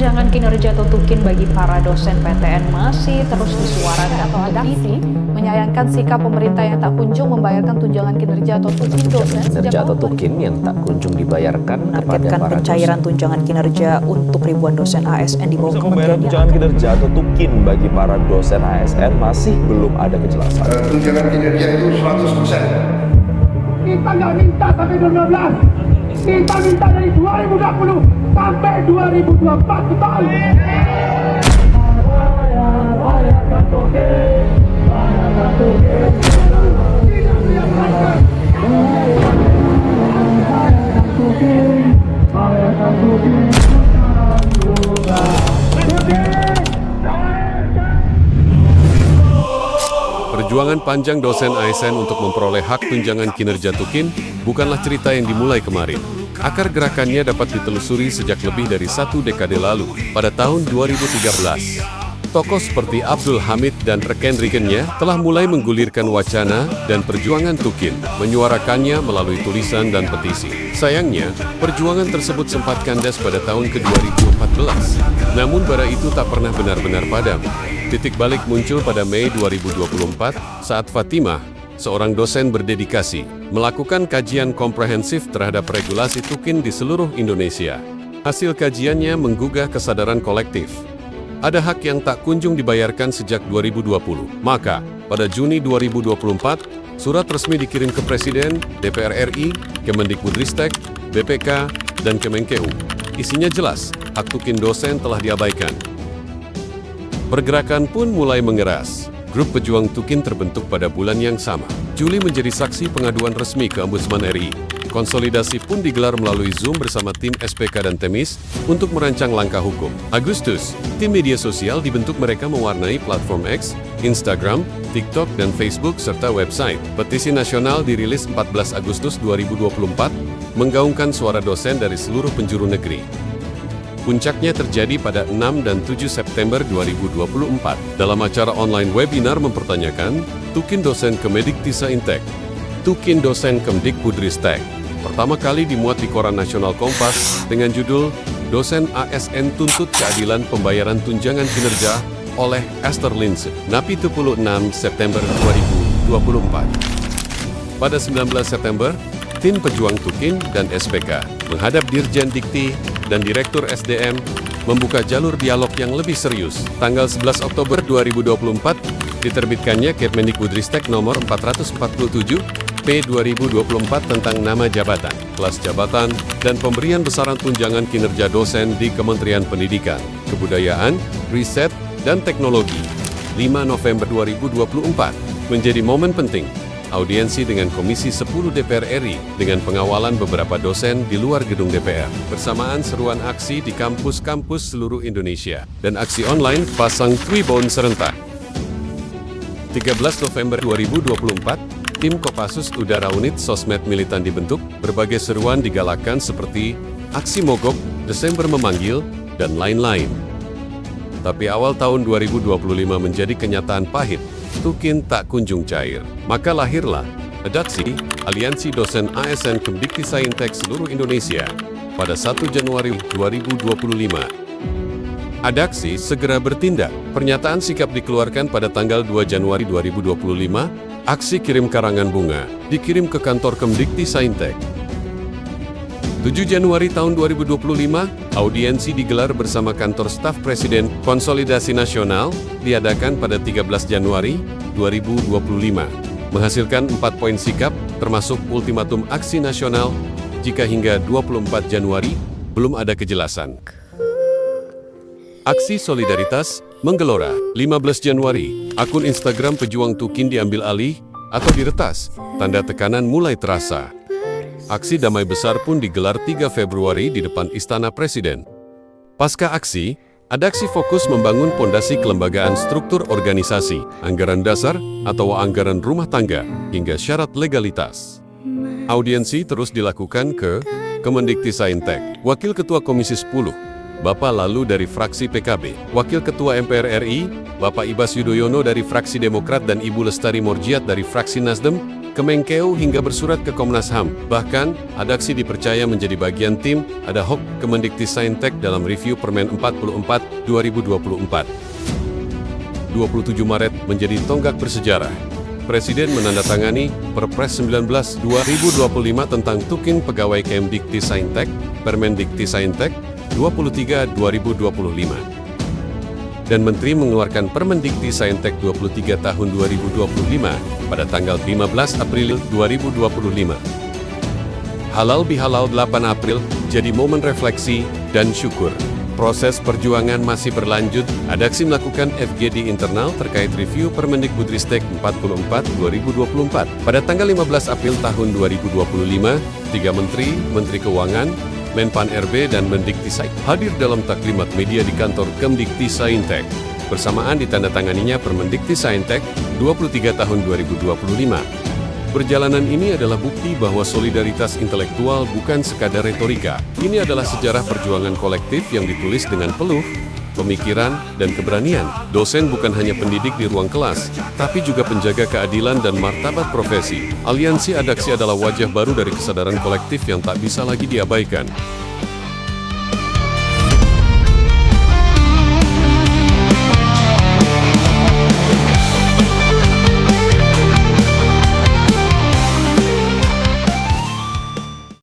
tunjangan kinerja atau tukin bagi para dosen PTN masih terus disuarakan Atau Adaksi menyayangkan sikap pemerintah yang tak kunjung membayarkan tunjangan kinerja atau tukin dosen kinerja atau tukin yang tak kunjung dibayarkan kepada menargetkan para pencairan dosen. tunjangan kinerja untuk ribuan dosen ASN di bawah Proses pembayaran Kementerian tunjangan kinerja atau tukin bagi para dosen ASN masih belum ada kejelasan. Tunjangan kinerja itu 100%. Kita nggak minta sampai 2012, kita minta dari 2020 sampai 2024 total. Perjuangan panjang dosen ASN untuk memperoleh hak tunjangan kinerja tukin bukanlah cerita yang dimulai kemarin. Akar gerakannya dapat ditelusuri sejak lebih dari 1 dekade lalu, pada tahun 2013. Tokoh seperti Abdul Hamid dan rekan-rekannya telah mulai menggulirkan wacana dan perjuangan tukin, menyuarakannya melalui tulisan dan petisi. Sayangnya, perjuangan tersebut sempat kandas pada tahun ke-2014. Namun bara itu tak pernah benar-benar padam. Titik balik muncul pada Mei 2024 saat Fatimah, seorang dosen berdedikasi, melakukan kajian komprehensif terhadap regulasi tukin di seluruh Indonesia. Hasil kajiannya menggugah kesadaran kolektif. Ada hak yang tak kunjung dibayarkan sejak 2020. Maka, pada Juni 2024, surat resmi dikirim ke Presiden, DPR RI, Kemendikbudristek, BPK, dan Kemenkeu. Isinya jelas, hak tukin dosen telah diabaikan. Pergerakan pun mulai mengeras. Grup pejuang tukin terbentuk pada bulan yang sama. Juli menjadi saksi pengaduan resmi ke Ombudsman RI. Konsolidasi pun digelar melalui Zoom bersama tim SPK dan Temis untuk merancang langkah hukum. Agustus, tim media sosial dibentuk, mereka mewarnai platform X, Instagram, TikTok, dan Facebook, serta website. Petisi nasional dirilis 14 Agustus 2024, menggaungkan suara dosen dari seluruh penjuru negeri. Puncaknya terjadi pada 6 dan 7 September 2024. Dalam acara online webinar mempertanyakan tukin dosen Kemendiktisaintek, tukin dosen Kemdikbudristek. Pertama kali dimuat di Koran Nasional Kompas dengan judul Dosen ASN Tuntut Keadilan Pembayaran Tunjangan Kinerja oleh Esther Lindsay, Napi 26 September 2024. Pada 19 September, tim pejuang tukin dan SPK menghadap Dirjen Dikti dan Direktur SDM membuka jalur dialog yang lebih serius. Tanggal 11 Oktober 2024, diterbitkannya Kemendikbudristek nomor 447 P 2024 tentang nama jabatan, kelas jabatan, dan pemberian besaran tunjangan kinerja dosen di Kementerian Pendidikan, Kebudayaan, Riset, dan Teknologi. 5 November 2024 menjadi momen penting. Audiensi dengan Komisi 10 DPR RI dengan pengawalan beberapa dosen di luar gedung DPR. Bersamaan seruan aksi di kampus-kampus seluruh Indonesia dan aksi online pasang Twibbon serentak. 13 November 2024, tim Kopassus Udara Unit Sosmed Militan dibentuk, berbagai seruan digalakkan seperti aksi mogok, Desember memanggil, dan lain-lain. Tapi awal tahun 2025 menjadi kenyataan pahit. Tukin tak kunjung cair. Maka lahirlah Adaksi, Aliansi Dosen ASN Kemdiktisaintek seluruh Indonesia, pada 1 Januari 2025. Adaksi segera bertindak. Pernyataan sikap dikeluarkan pada tanggal 2 Januari 2025. Aksi kirim karangan bunga dikirim ke kantor Kemdiktisaintek. 7 Januari tahun 2025, audiensi digelar bersama kantor staf Presiden. Konsolidasi nasional diadakan pada 13 Januari 2025, menghasilkan 4 poin sikap, termasuk ultimatum aksi nasional jika hingga 24 Januari belum ada kejelasan. Aksi solidaritas menggelora. 15 Januari, akun Instagram pejuang tukin diambil alih atau diretas, tanda tekanan mulai terasa. Aksi damai besar pun digelar 3 Februari di depan Istana Presiden. Pasca aksi, Adaksi fokus membangun pondasi kelembagaan struktur organisasi, anggaran dasar atau anggaran rumah tangga, hingga syarat legalitas. Audiensi terus dilakukan ke Kemendiktisaintek, Wakil Ketua Komisi 10, Bapak Lalu dari fraksi PKB, Wakil Ketua MPR RI, Bapak Ibas Yudhoyono dari fraksi Demokrat dan Ibu Lestari Morjiat dari fraksi Nasdem, Kemenkeu hingga bersurat ke Komnas HAM. Bahkan, Adaksi dipercaya menjadi bagian tim ad hoc Kemendikti-Saintek dalam review Permen 44 2024. 27 Maret menjadi tonggak bersejarah. Presiden menandatangani Perpres 19 2025 tentang Tukin Pegawai Kemdikti-Saintek, Permendikti-Saintek 23 2025. Dan Menteri mengeluarkan Permendikti-Saintek 23 tahun 2025 pada tanggal 15 April 2025. Halal bihalal 8 April jadi momen refleksi dan syukur. Proses perjuangan masih berlanjut. Adaksi melakukan FGD internal terkait review Permendikbudristek 44 2024. Pada tanggal 15 April tahun 2025, 3 menteri, Menteri Keuangan, Menpan RB dan Mendikti-Saintek hadir dalam taklimat media di kantor Kemdikti-Saintek. Bersamaan ditandatanganinya Permendikti-Saintek 23 tahun 2025. Perjalanan ini adalah bukti bahwa solidaritas intelektual bukan sekadar retorika. Ini adalah sejarah perjuangan kolektif yang ditulis dengan peluh, pemikiran, dan keberanian. Dosen bukan hanya pendidik di ruang kelas, tapi juga penjaga keadilan dan martabat profesi. Aliansi Adaksi adalah wajah baru dari kesadaran kolektif yang tak bisa lagi diabaikan.